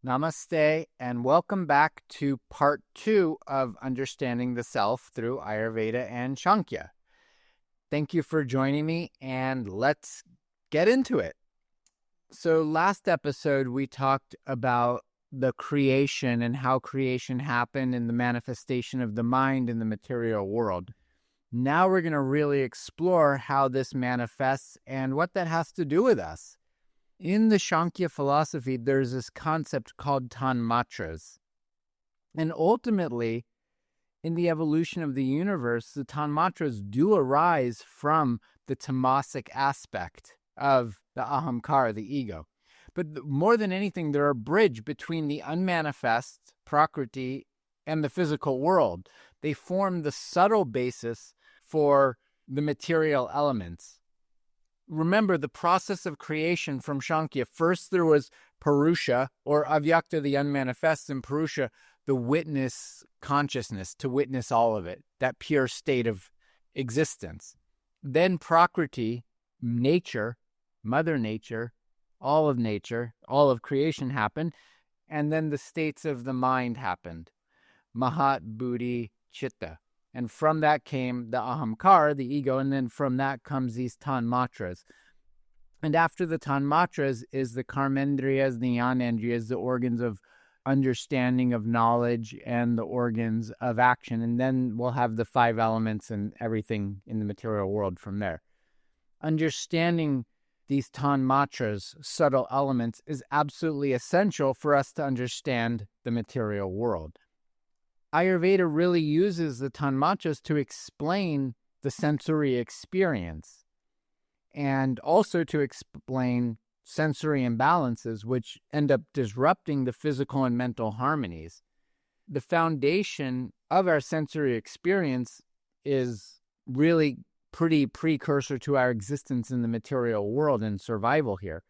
Namaste, and welcome back to part 2 of Understanding the Self through Ayurveda and Sankhya. Thank you for joining me, and let's get into it. So last episode, we talked about the creation and how creation happened and the manifestation of the mind in the material world. Now we're going to really explore how this manifests and what that has to do with us. In the Sankhya philosophy, there's this concept called Tanmatras. And ultimately, in the evolution of the universe, the Tanmatras do arise from the tamasic aspect of the ahamkara, the ego. But more than anything, they're a bridge between the unmanifest, prakriti, and the physical world. They form the subtle basis for the material elements. Remember the process of creation from Sankhya. First, there was Purusha, or Avyakta, the unmanifest, and Purusha, the witness consciousness, to witness all of it, that pure state of existence. Then Prakriti, nature, Mother Nature, all of creation happened, and then the states of the mind happened, Mahat, Buddhi, Chitta. And from that came the ahamkara, the ego, and then from that comes these tanmatras. And after the tanmatras is the karmendriyas, the jnanendriyas, the organs of understanding, of knowledge, and the organs of action. And then we'll have the 5 elements and everything in the material world from there. Understanding these tanmatras, subtle elements, is absolutely essential for us to understand the material world. Ayurveda really uses the tanmatras to explain the sensory experience and also to explain sensory imbalances, which end up disrupting the physical and mental harmonies. The foundation of our sensory experience is really pretty precursor to our existence in the material world and survival here.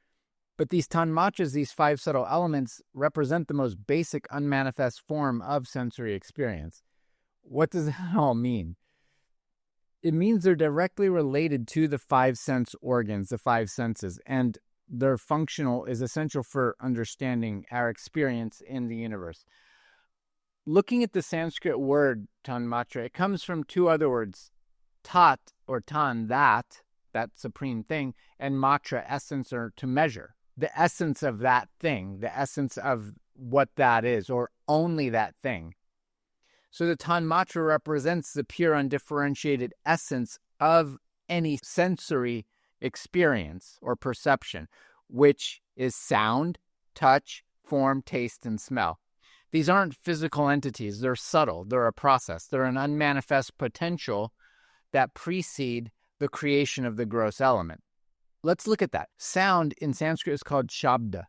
But these tanmatras, these 5 subtle elements, represent the most basic unmanifest form of sensory experience. What does that all mean? It means they're directly related to the 5 sense organs, the 5 senses, and their functional is essential for understanding our experience in the universe. Looking at the Sanskrit word tanmatra, it comes from 2 other words, tat or tan, that supreme thing, and matra, essence, or to measure. The essence of that thing, the essence of what that is, or only that thing. So the tanmatra represents the pure undifferentiated essence of any sensory experience or perception, which is sound, touch, form, taste, and smell. These aren't physical entities. They're subtle. They're a process. They're an unmanifest potential that precede the creation of the gross element. Let's look at that. Sound in Sanskrit is called shabd.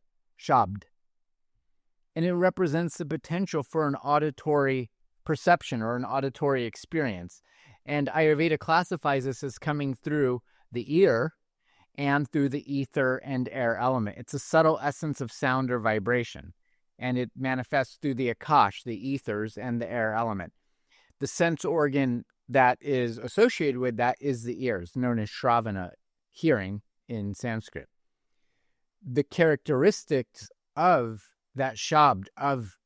And it represents the potential for an auditory perception or an auditory experience. And Ayurveda classifies this as coming through the ear and through the ether and air element. It's a subtle essence of sound or vibration. And it manifests through the akash, the ethers, and the air element. The sense organ that is associated with that is the ears, known as shravana, hearing, in Sanskrit. The characteristics of that shabd, of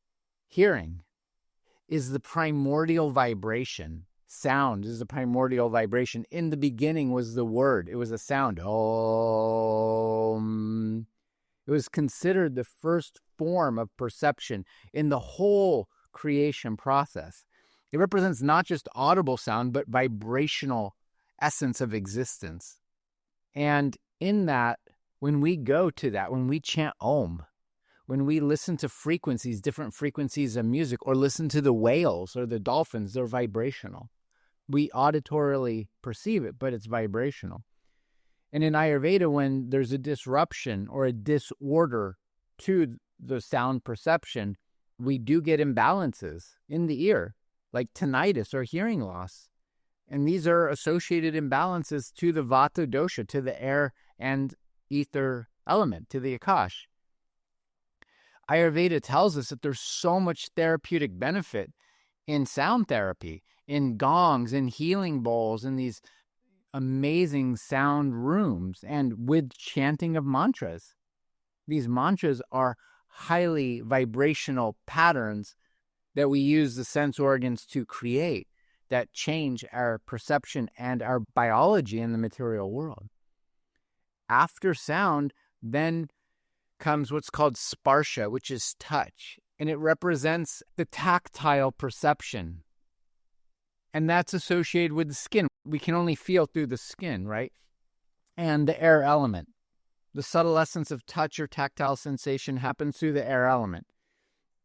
hearing, is the primordial vibration. Sound is the primordial vibration. In the beginning was the word. It was a sound. Om. It was considered the first form of perception in the whole creation process. It represents not just audible sound, but vibrational essence of existence. And in that, when we go to that, when we chant Om, when we listen to frequencies, different frequencies of music, or listen to the whales or the dolphins, they're vibrational. We auditorily perceive it, but it's vibrational. And in Ayurveda, when there's a disruption or a disorder to the sound perception, we do get imbalances in the ear, like tinnitus or hearing loss. And these are associated imbalances to the vata dosha, to the air and ether element, to the akash. Ayurveda tells us that there's so much therapeutic benefit in sound therapy, in gongs, in healing bowls, in these amazing sound rooms, and with chanting of mantras. These mantras are highly vibrational patterns that we use the sense organs to create that change our perception and our biology in the material world. After sound, then comes what's called sparsha, which is touch, and it represents the tactile perception. And that's associated with the skin. We can only feel through the skin, right? And the air element. The subtle essence of touch or tactile sensation happens through the air element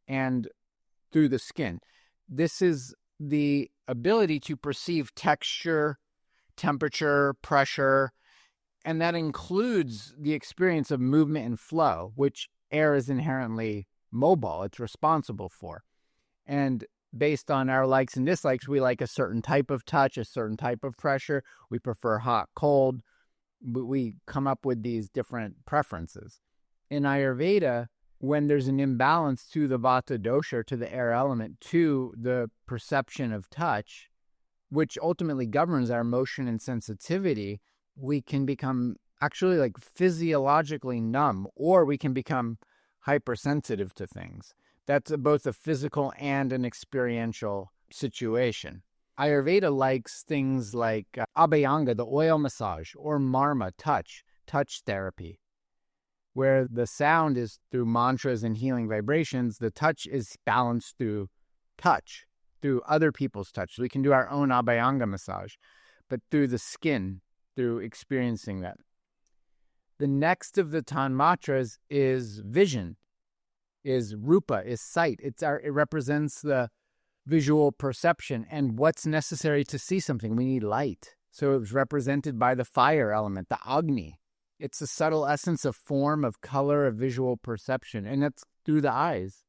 and through the skin. This is the ability to perceive texture, temperature, pressure, and that includes the experience of movement and flow, which air is inherently mobile. It's responsible for. And based on our likes and dislikes, we like a certain type of touch, a certain type of pressure. We prefer hot, cold. We come up with these different preferences. In Ayurveda, when there's an imbalance to the vata dosha, to the air element, to the perception of touch, which ultimately governs our motion and sensitivity, we can become actually like physiologically numb, or we can become hypersensitive to things. That's both a physical and an experiential situation. Ayurveda likes things like abhyanga, the oil massage, or marma, touch therapy, where the sound is through mantras and healing vibrations. The touch is balanced through touch, through other people's touch. We can do our own abhyanga massage, but through the skin, through experiencing that. The next of the Tanmatras is vision, is rupa, is sight. It represents the visual perception and what's necessary to see something. We need light. So it was represented by the fire element, the Agni. It's the subtle essence of form, of color, of visual perception, and that's through the eyes.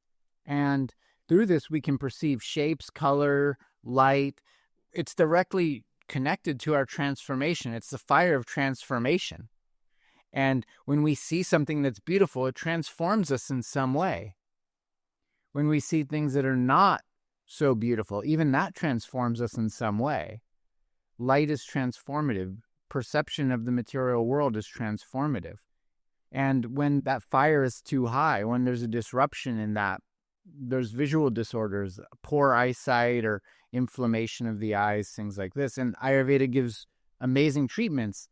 And through this, we can perceive shapes, color, light. It's directly connected to our transformation. It's the fire of transformation. And when we see something that's beautiful, it transforms us in some way. When we see things that are not so beautiful, even that transforms us in some way. Light is transformative. Perception of the material world is transformative. And when that fire is too high, when there's a disruption in that, there's visual disorders, poor eyesight or inflammation of the eyes, things like this. And Ayurveda gives amazing treatments,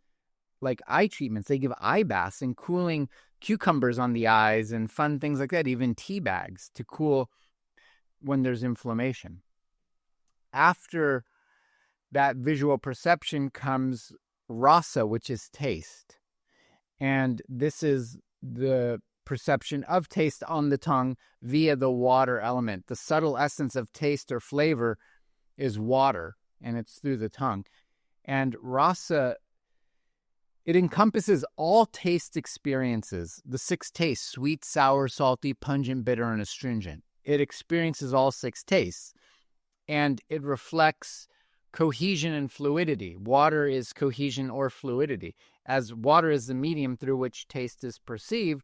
like eye treatments. They give eye baths and cooling cucumbers on the eyes and fun things like that, even tea bags to cool when there's inflammation. After that visual perception comes rasa, which is taste. And this is the perception of taste on the tongue via the water element. The subtle essence of taste or flavor is water, and it's through the tongue. And rasa, it encompasses all taste experiences, the 6 tastes: sweet, sour, salty, pungent, bitter, and astringent. It experiences all 6 tastes, and it reflects cohesion and fluidity. Water is cohesion or fluidity. As water is the medium through which taste is perceived,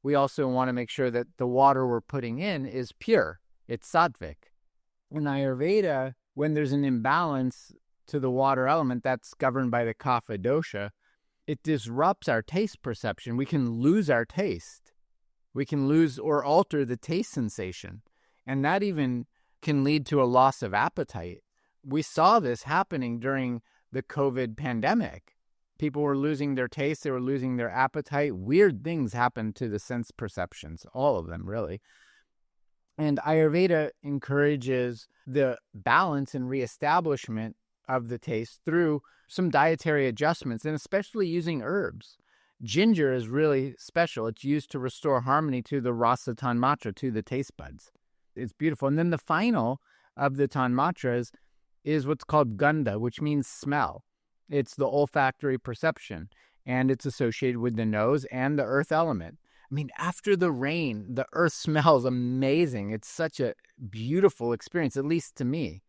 we also want to make sure that the water we're putting in is pure. It's sattvic. In Ayurveda, when there's an imbalance to the water element that's governed by the kapha dosha, it disrupts our taste perception. We can lose our taste. We can lose or alter the taste sensation. And that even can lead to a loss of appetite. We saw this happening during the COVID pandemic. People were losing their taste, they were losing their appetite. Weird things happened to the sense perceptions, all of them really. And Ayurveda encourages the balance and reestablishment of the taste through some dietary adjustments, and especially using herbs. Ginger is really special. It's used to restore harmony to the rasa tanmatra, to the taste buds. It's beautiful. And then the final of the tanmatras is what's called gandha, which means smell. It's the olfactory perception, and it's associated with the nose and the earth element. I mean, after the rain, the earth smells amazing. It's such a beautiful experience, at least to me.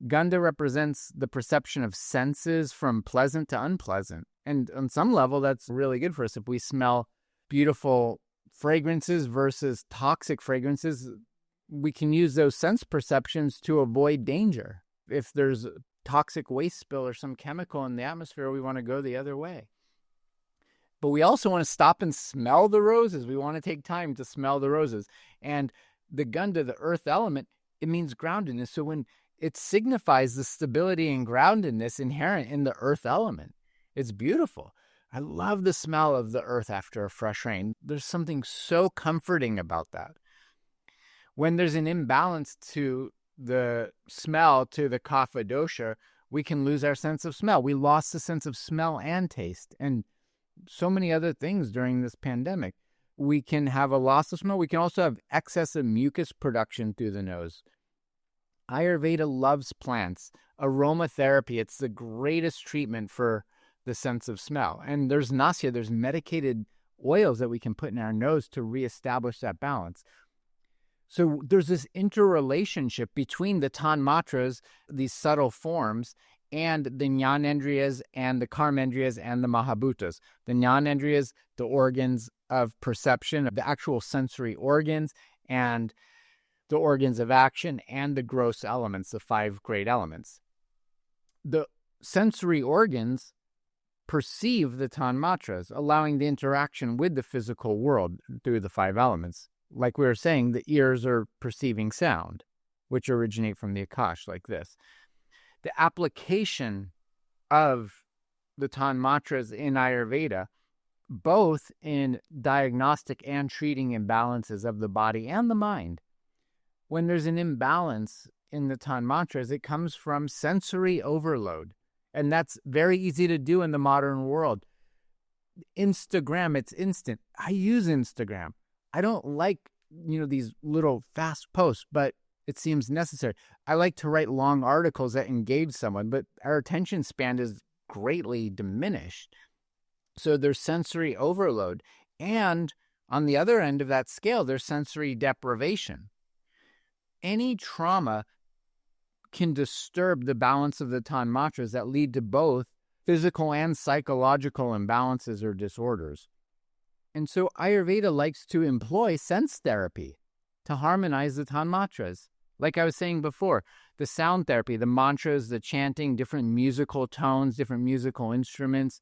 Gandha represents the perception of senses from pleasant to unpleasant. And on some level, that's really good for us. If we smell beautiful fragrances versus toxic fragrances, we can use those sense perceptions to avoid danger. If there's a toxic waste spill or some chemical in the atmosphere, we want to go the other way. But we also want to stop and smell the roses. We want to take time to smell the roses. And the Gandha, the earth element, it means groundedness. So when it signifies the stability and groundedness inherent in the earth element, it's beautiful. I love the smell of the earth after a fresh rain. There's something so comforting about that. When there's an imbalance to the smell, to the kapha dosha, we can lose our sense of smell. We lost the sense of smell and taste and so many other things during this pandemic. We can have a loss of smell. We can also have excess of mucus production through the nose. Ayurveda loves plants. Aromatherapy, it's the greatest treatment for the sense of smell. And there's nasya, there's medicated oils that we can put in our nose to reestablish that balance. So there's this interrelationship between the Tanmatras, these subtle forms, and the Jnanendriyas and the Karmendriyas and the Mahabhutas. The Jnanendriyas, the organs of perception, the actual sensory organs, and the organs of action, and the gross elements, the 5 great elements. The sensory organs perceive the Tanmatras, allowing the interaction with the physical world through the 5 elements. Like we were saying, the ears are perceiving sound, which originate from the Akash, like this. The application of the Tanmatras in Ayurveda, both in diagnostic and treating imbalances of the body and the mind. When there's an imbalance in the Tanmatras, it comes from sensory overload. And that's very easy to do in the modern world. Instagram, it's instant. I use Instagram. I don't like, these little fast posts, but it seems necessary. I like to write long articles that engage someone, but our attention span is greatly diminished. So there's sensory overload. And on the other end of that scale, there's sensory deprivation. Any trauma can disturb the balance of the Tanmatras that lead to both physical and psychological imbalances or disorders. And so Ayurveda likes to employ sense therapy to harmonize the Tanmatras. Like I was saying before, the sound therapy, the mantras, the chanting, different musical tones, different musical instruments,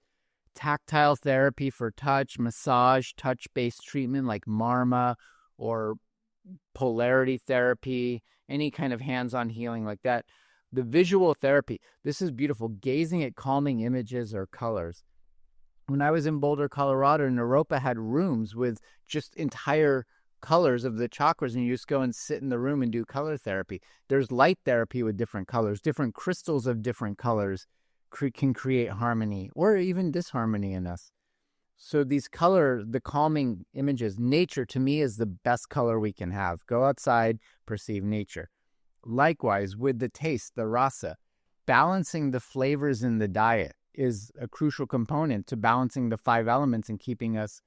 tactile therapy for touch, massage, touch-based treatment like marma or polarity therapy, any kind of hands-on healing like that. The visual therapy, this is beautiful, gazing at calming images or colors. When I was in Boulder, Colorado, Naropa had rooms with just entire colors of the chakras, and you just go and sit in the room and do color therapy. There's light therapy with different colors. Different crystals of different colors can create harmony or even disharmony in us. So these the calming images, nature to me is the best color we can have. Go outside, perceive nature. Likewise, with the taste, the rasa, balancing the flavors in the diet is a crucial component to balancing the 5 elements and keeping us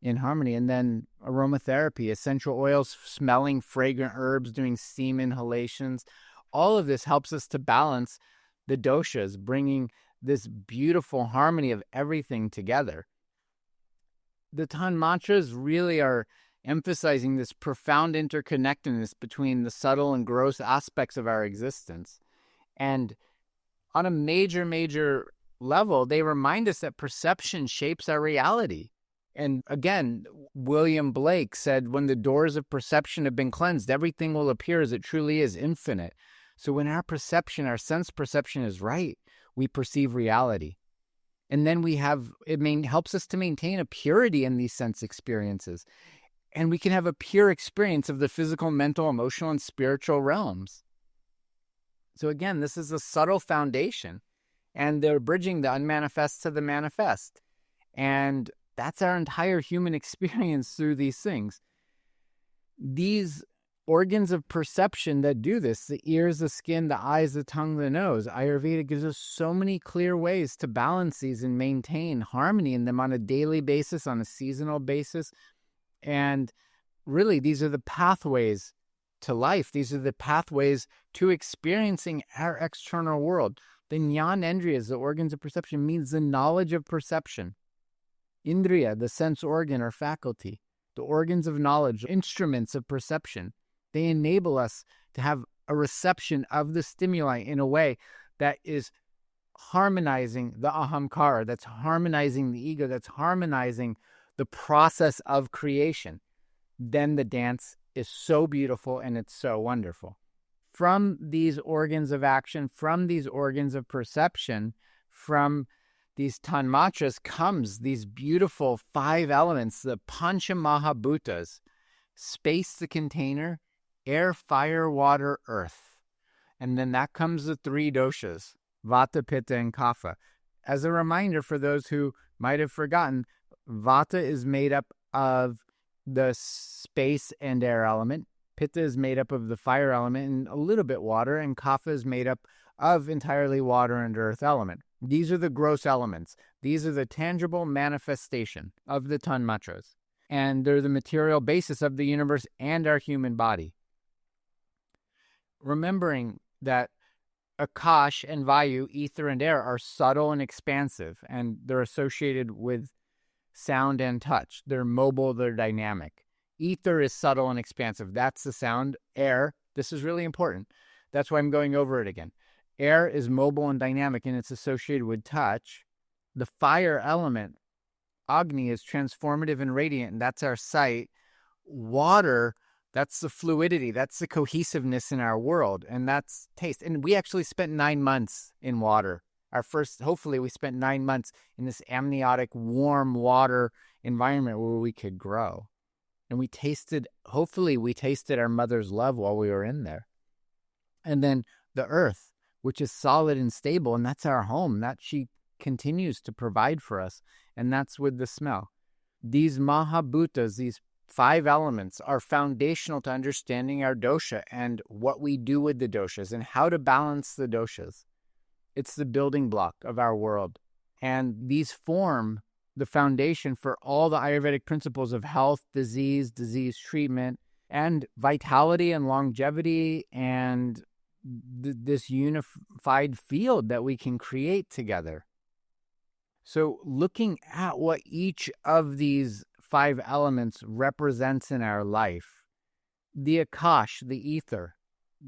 in harmony. And then aromatherapy, essential oils, smelling fragrant herbs, doing steam inhalations. All of this helps us to balance the doshas, bringing this beautiful harmony of everything together. The Tanmatras really are emphasizing this profound interconnectedness between the subtle and gross aspects of our existence. And on a major level, they remind us that perception shapes our reality. And again, William Blake said, when the doors of perception have been cleansed, everything will appear as it truly is, infinite. So when our perception, our sense perception is right, we perceive reality. And then it helps us to maintain a purity in these sense experiences. And we can have a pure experience of the physical, mental, emotional, and spiritual realms. So again, this is a subtle foundation. And they're bridging the unmanifest to the manifest. And that's our entire human experience through these things. These organs of perception that do this, the ears, the skin, the eyes, the tongue, the nose, Ayurveda gives us so many clear ways to balance these and maintain harmony in them on a daily basis, on a seasonal basis. And really, these are the pathways to life. These are the pathways to experiencing our external world. The Jnanendriyas, the organs of perception, means the knowledge of perception. Indriya, the sense organ or faculty, the organs of knowledge, instruments of perception. They enable us to have a reception of the stimuli in a way that is harmonizing the ahamkara, that's harmonizing the ego, that's harmonizing the process of creation, then the dance is so beautiful and it's so wonderful. From these organs of action, from these organs of perception, from these tanmatras comes these beautiful 5 elements, the pancha mahabhutas: space, the container, air, fire, water, earth. And then that comes the 3 doshas, vata, pitta, and kapha. As a reminder for those who might have forgotten, vata is made up of the space and air element. Pitta is made up of the fire element and a little bit water, and kapha is made up of entirely water and earth element. These are the gross elements. These are the tangible manifestation of the tanmatras. And they're the material basis of the universe and our human body. Remembering that Akash and Vayu, ether and air, are subtle and expansive, and they're associated with sound and touch. They're mobile, they're dynamic. Ether is subtle and expansive. That's the sound. Air, this is really important. That's why I'm going over it again. Air is mobile and dynamic, and it's associated with touch. The fire element, Agni, is transformative and radiant, and that's our sight. Water, that's the fluidity, that's the cohesiveness in our world, and that's taste. And we actually spent 9 months in water. Hopefully we spent 9 months in this amniotic, warm water environment where we could grow. And hopefully we tasted our mother's love while we were in there. And then the earth, which is solid and stable, and that's our home, that she continues to provide for us, and that's with the smell. These mahabhutas, these 5 elements, are foundational to understanding our dosha and what we do with the doshas and how to balance the doshas. It's the building block of our world. And these form the foundation for all the Ayurvedic principles of health, disease treatment, and vitality and longevity, and this unified field that we can create together. So looking at what each of these 5 elements represents in our life, the Akash, the ether,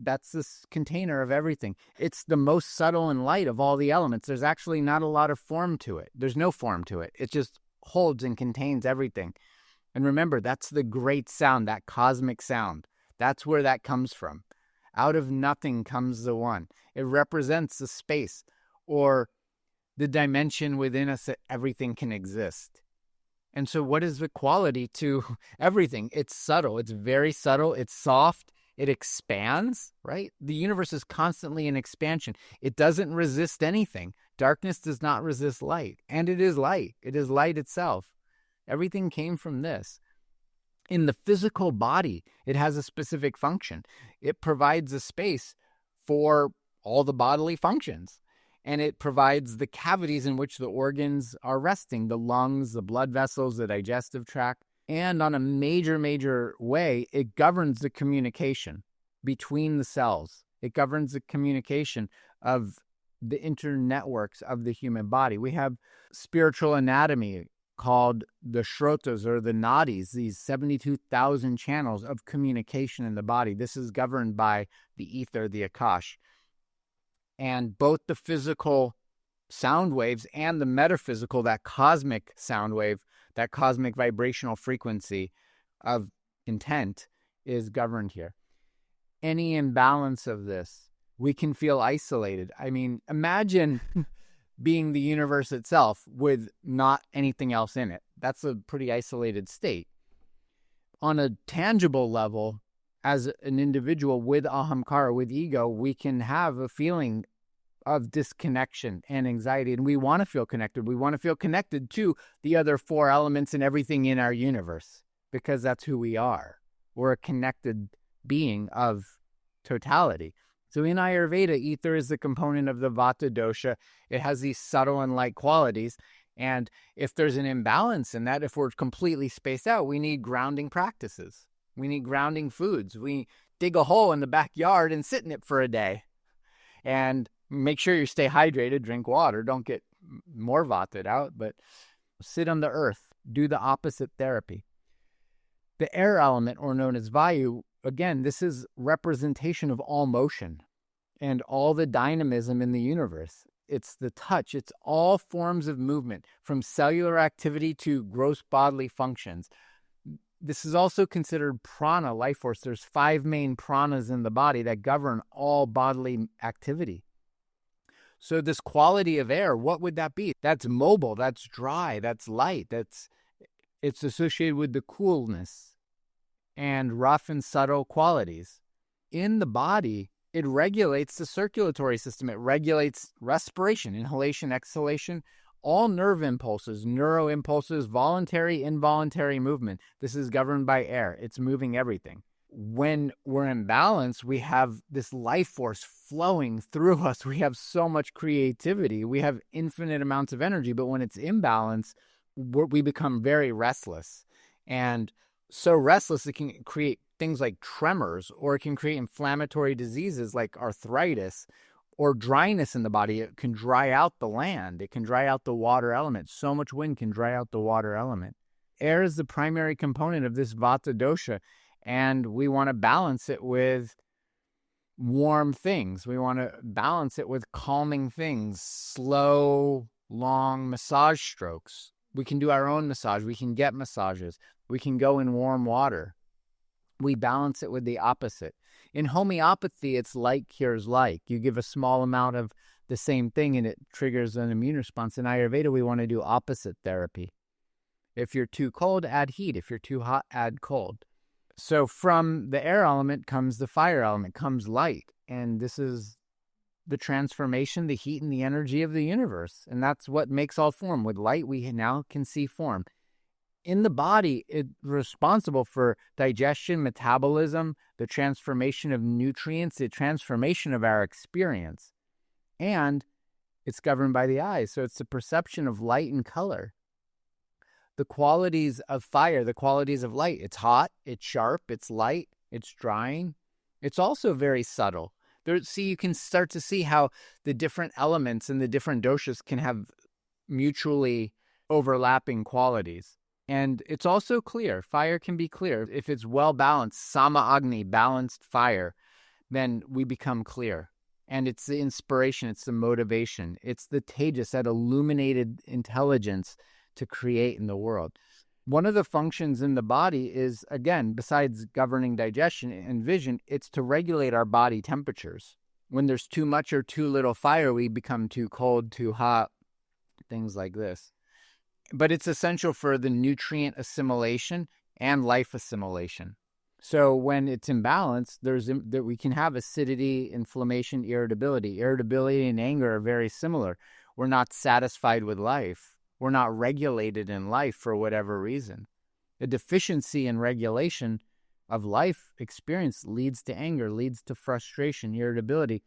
that's this container of everything. It's the most subtle and light of all the elements. There's actually not a lot of form to it. There's no form to it. It just holds and contains everything. And remember, that's the great sound, that cosmic sound. That's where that comes from. Out of nothing comes the one. It represents the space or the dimension within us that everything can exist. And so what is the quality to everything? It's subtle. It's very subtle. It's soft. It expands, right? The universe is constantly in expansion. It doesn't resist anything. Darkness does not resist light. And it is light. It is light itself. Everything came from this. In the physical body, it has a specific function. It provides a space for all the bodily functions. And it provides the cavities in which the organs are resting, the lungs, the blood vessels, the digestive tract. And on a major way, it governs the communication between the cells. It governs the communication of the internetworks of the human body. We have spiritual anatomy called the shrotas or the nadis, these 72,000 channels of communication in the body. This is governed by the ether, the Akash. And both the physical sound waves and the metaphysical, that cosmic sound wave, that cosmic vibrational frequency of intent, is governed here. Any imbalance of this, we can feel isolated. I mean, imagine being the universe itself with not anything else in it. That's a pretty isolated state. On a tangible level, as an individual with ahamkara, with ego, we can have a feeling of disconnection and anxiety, and we want to feel connected. We want to feel connected to the other 4 elements and everything in our universe, because that's who we are. We're a connected being of totality. So in Ayurveda, ether is the component of the Vata dosha. It has these subtle and light qualities, and if there's an imbalance in that, if we're completely spaced out, we need grounding practices. We need grounding foods. We dig a hole in the backyard and sit in it for a day. And make sure you stay hydrated, drink water, don't get more vated out, but sit on the earth, do the opposite therapy. The air element, or known as Vayu, again, this is representation of all motion and all the dynamism in the universe. it's the touch, it's all forms of movement, from cellular activity to gross bodily functions. This is also considered prana, life force. There's 5 main pranas in the body that govern all bodily activity. So this quality of air, what would that be? That's mobile, that's dry, that's light, it's associated with the coolness and rough and subtle qualities. In the body, it regulates the circulatory system. It regulates respiration, inhalation, exhalation, all nerve impulses, neuro impulses, voluntary, involuntary movement. This is governed by air. It's moving everything. When we're in balance, we have this life force flowing through us. We have so much creativity. We have infinite amounts of energy. But when it's imbalance, we become very restless. And so restless, it can create things like tremors, or it can create inflammatory diseases like arthritis, or dryness in the body. It can dry out the land. It can dry out the water element. So much wind can dry out the water element. Air is the primary component of this Vata dosha, and we want to balance it with warm things. We want to balance it with calming things, slow, long massage strokes. We can do our own massage. We can get massages. We can go in warm water. We balance it with the opposite. In homeopathy, it's like cures like. You give a small amount of the same thing and it triggers an immune response. In Ayurveda, we want to do opposite therapy. If you're too cold, add heat. If you're too hot, add cold. So from the air element comes the fire element, comes light. And this is the transformation, the heat, and the energy of the universe. And that's what makes all form. With light, we now can see form. In the body, it's responsible for digestion, metabolism, the transformation of nutrients, the transformation of our experience. And it's governed by the eyes. So it's the perception of light and color. The qualities of fire, the qualities of light. It's hot, it's sharp, it's light, it's drying. It's also very subtle. You can start to see how the different elements and the different doshas can have mutually overlapping qualities. And it's also clear. Fire can be clear. If it's well balanced, sama agni, balanced fire, then we become clear. And it's the inspiration, it's the motivation, it's the tejas, that illuminated intelligence to create in the world. One of the functions in the body is, again, besides governing digestion and vision, it's to regulate our body temperatures. When there's too much or too little fire, we become too cold, too hot, things like this. But it's essential for the nutrient assimilation and life assimilation. So when it's imbalanced, we can have acidity, inflammation, irritability. Irritability and anger are very similar. We're not satisfied with life. We're not regulated in life for whatever reason. A deficiency in regulation of life experience leads to anger, leads to frustration, irritability.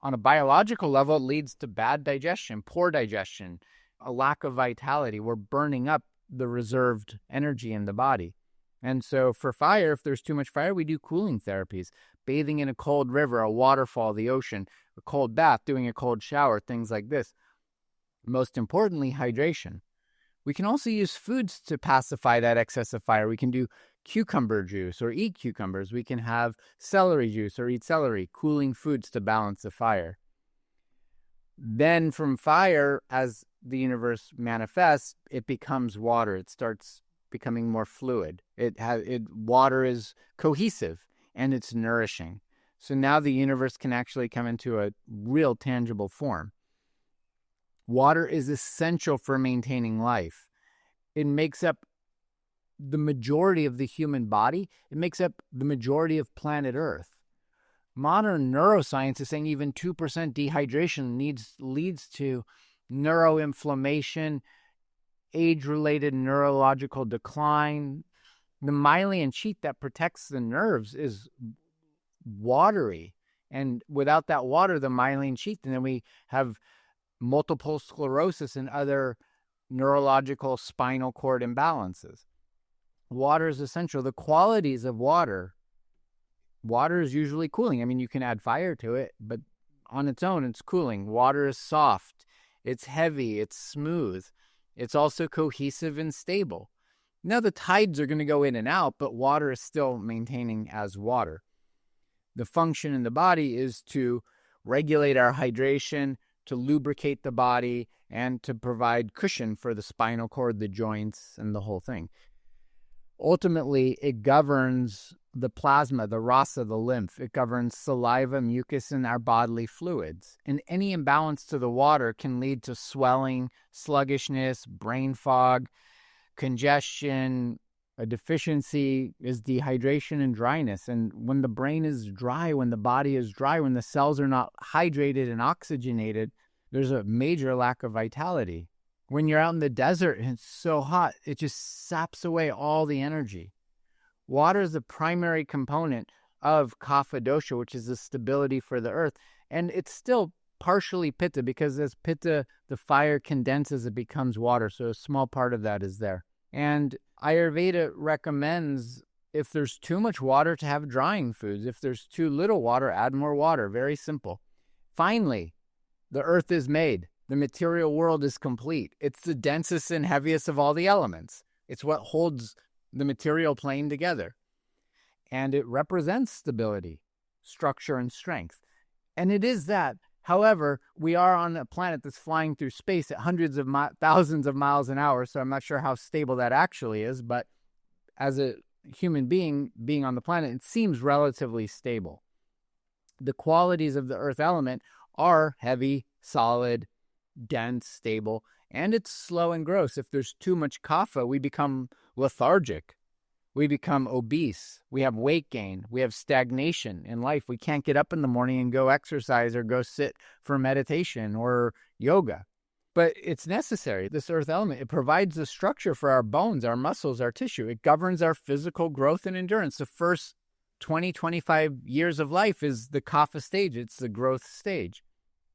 On a biological level, it leads to bad digestion, poor digestion, a lack of vitality. We're burning up the reserved energy in the body. And so for fire, if there's too much fire, we do cooling therapies, bathing in a cold river, a waterfall, the ocean, a cold bath, doing a cold shower, things like this. Most importantly, hydration. We can also use foods to pacify that excess of fire. We can do cucumber juice or eat cucumbers. We can have celery juice or eat celery, cooling foods to balance the fire. Then from fire, as the universe manifests, it becomes water. It starts becoming more fluid. Water is cohesive and it's nourishing. So now the universe can actually come into a real tangible form. Water is essential for maintaining life. It makes up the majority of the human body. It makes up the majority of planet Earth. Modern neuroscience is saying even 2% dehydration leads to neuroinflammation, age-related neurological decline. The myelin sheath that protects the nerves is watery. And without that water, the myelin sheath, and then we have multiple sclerosis and other neurological spinal cord imbalances. Water is essential. The qualities of water is usually cooling. I mean, you can add fire to it, but on its own, it's cooling. Water is soft. It's heavy. It's smooth. It's also cohesive and stable. Now, the tides are going to go in and out, but water is still maintaining as water. The function in the body is to regulate our hydration, to lubricate the body, and to provide cushion for the spinal cord, the joints, and the whole thing. Ultimately, it governs the plasma, the rasa, the lymph. It governs saliva, mucus, and our bodily fluids. And any imbalance to the water can lead to swelling, sluggishness, brain fog, congestion. A deficiency is dehydration and dryness. And when the brain is dry, when the body is dry, when the cells are not hydrated and oxygenated, there's a major lack of vitality. When you're out in the desert and it's so hot, it just saps away all the energy. Water is the primary component of kapha dosha, which is the stability for the earth. And it's still partially pitta, because as pitta, the fire condenses, it becomes water. So a small part of that is there. And Ayurveda recommends, if there's too much water, to have drying foods. If there's too little water, add more water. Very simple. Finally, the earth is made. The material world is complete. It's the densest and heaviest of all the elements. It's what holds the material plane together. And it represents stability, structure, and strength. And it is that. However, we are on a planet that's flying through space at hundreds of thousands of miles an hour, so I'm not sure how stable that actually is, but as a human being on the planet, it seems relatively stable. The qualities of the earth element are heavy, solid, dense, stable, and it's slow and gross. If there's too much kapha, we become lethargic. We become obese. We have weight gain. We have stagnation in life. We can't get up in the morning and go exercise or go sit for meditation or yoga. But it's necessary. This earth element, it provides the structure for our bones, our muscles, our tissue. It governs our physical growth and endurance. The first 20, 25 years of life is the kapha stage. It's the growth stage.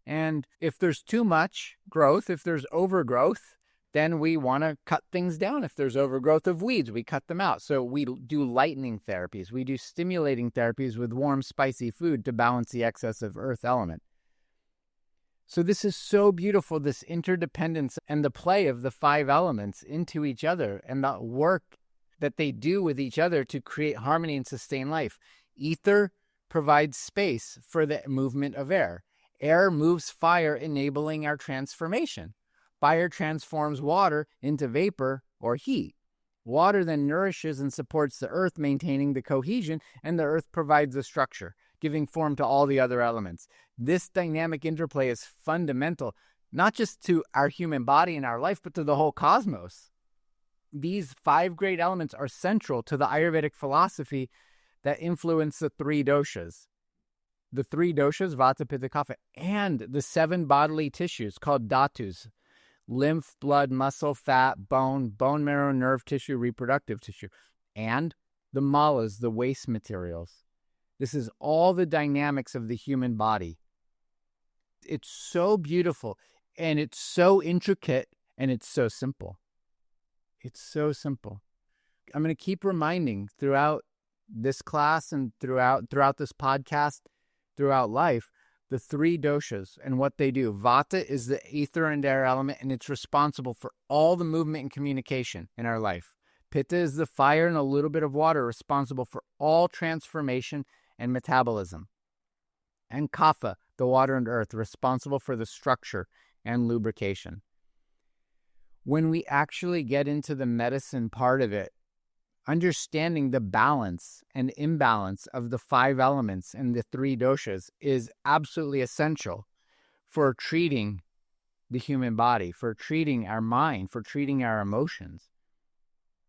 And if there's too much growth, if there's overgrowth, then we want to cut things down. If there's overgrowth of weeds, we cut them out. So we do lightening therapies. We do stimulating therapies with warm, spicy food to balance the excess of earth element. So this is so beautiful, this interdependence and the play of the 5 elements into each other and the work that they do with each other to create harmony and sustain life. Ether provides space for the movement of air. Air moves fire, enabling our transformation. Fire transforms water into vapor or heat. Water then nourishes and supports the earth, maintaining the cohesion, and the earth provides the structure, giving form to all the other elements. This dynamic interplay is fundamental, not just to our human body and our life, but to the whole cosmos. These 5 great elements are central to the Ayurvedic philosophy that influence the 3 doshas. The 3 doshas, vata, pitta, kapha, and the 7 bodily tissues called dhatus: lymph, blood, muscle, fat, bone marrow, nerve tissue, reproductive tissue, and the malas, the waste materials. This is all the dynamics of the human body. It's so beautiful, and it's so intricate, and it's so simple. It's so simple. I'm going to keep reminding throughout this class and throughout this podcast, throughout life, the 3 doshas and what they do. Vata is the ether and air element, and it's responsible for all the movement and communication in our life. Pitta is the fire and a little bit of water, responsible for all transformation and metabolism. And kapha, the water and earth, responsible for the structure and lubrication. When we actually get into the medicine part of it, understanding the balance and imbalance of the 5 elements and the 3 doshas is absolutely essential for treating the human body, for treating our mind, for treating our emotions.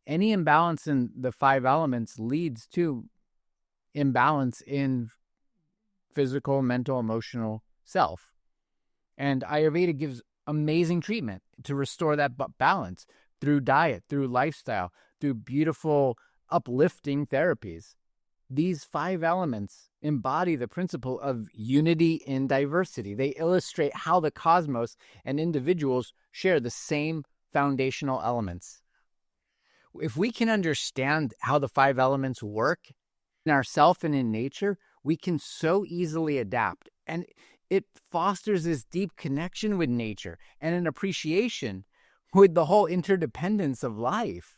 Any imbalance in the 5 elements leads to imbalance in physical, mental, emotional self. And Ayurveda gives amazing treatment to restore that balance through diet, through lifestyle, through beautiful, uplifting therapies. These 5 elements embody the principle of unity in diversity. They illustrate how the cosmos and individuals share the same foundational elements. If we can understand how the 5 elements work in ourself and in nature, we can so easily adapt. And it fosters this deep connection with nature and an appreciation with the whole interdependence of life.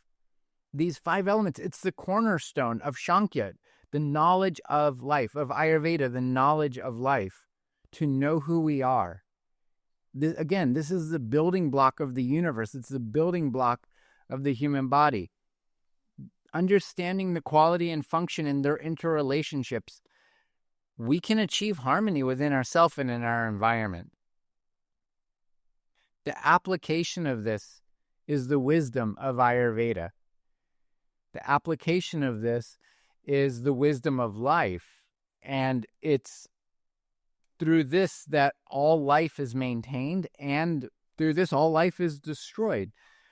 These 5 elements, it's the cornerstone of Sankhya, the knowledge of life, of Ayurveda, the knowledge of life, to know who we are. This is the building block of the universe. It's the building block of the human body. Understanding the quality and function in their interrelationships, we can achieve harmony within ourselves and in our environment. The application of this is the wisdom of Ayurveda. The application of this is the wisdom of life. And it's through this that all life is maintained, and through this all life is destroyed.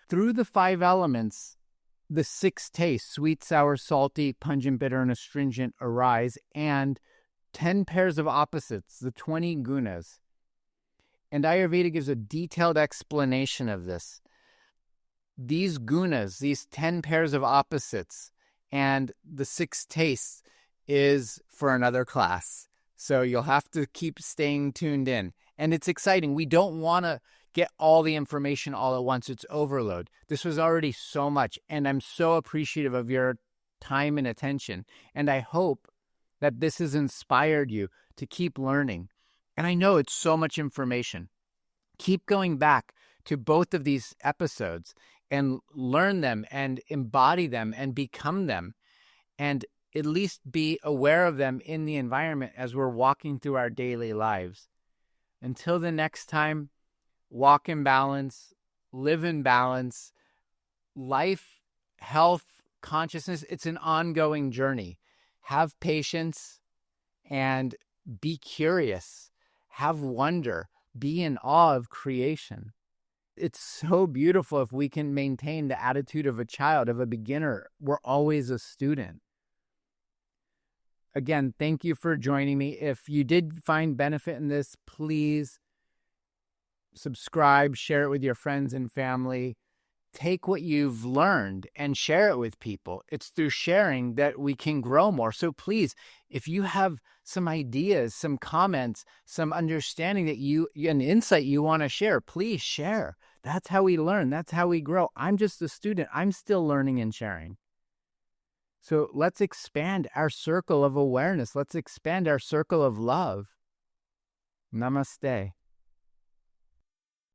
Through the 5 elements, the 6 tastes, sweet, sour, salty, pungent, bitter, and astringent, arise, and 10 pairs of opposites, the 20 gunas. And Ayurveda gives a detailed explanation of this. These gunas, these 10 pairs of opposites, and the 6 tastes is for another class. So you'll have to keep staying tuned in. And it's exciting. We don't want to get all the information all at once. It's overload. This was already so much, and I'm so appreciative of your time and attention. And I hope that this has inspired you to keep learning. And I know it's so much information. Keep going back to both of these episodes and learn them and embody them and become them, and at least be aware of them in the environment as we're walking through our daily lives. Until the next time, walk in balance, live in balance. Life, health, consciousness, it's an ongoing journey. Have patience and be curious. Have wonder. Be in awe of creation. It's so beautiful if we can maintain the attitude of a child, of a beginner. We're always a student. Again, thank you for joining me. If you did find benefit in this, please subscribe, share it with your friends and family. Take what you've learned and share it with people. It's through sharing that we can grow more. So please, if you have some ideas, some comments, some understanding that an insight you want to share, please share. That's how we learn. That's how we grow. I'm just a student. I'm still learning and sharing. So let's expand our circle of awareness. Let's expand our circle of love. Namaste.